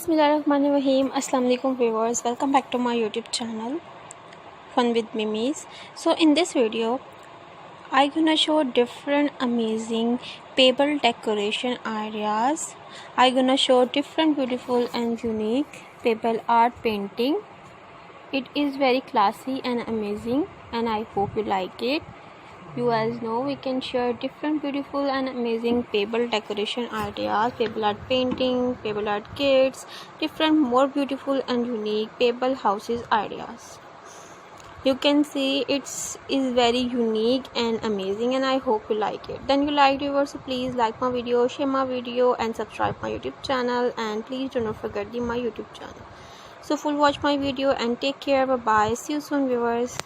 Bismillahirrahmanirrahim. Assalamu alaikum viewers. Welcome back to my YouTube channel Fun with Mimis. So in this video I gonna show different amazing pebble decoration ideas. I gonna show different beautiful and unique pebble art painting. It is very classy and amazing and I hope you like it. You guys know we can share different beautiful and amazing pebble decoration ideas, pebble art painting, pebble art kits, different more beautiful and unique pebble houses ideas. You can see it's very unique and amazing and I hope you like it. Then you like viewers, so please like my video, share my video and subscribe my YouTube channel, and please do not forget my YouTube channel. So full watch my video and take care. Bye bye. See you soon viewers.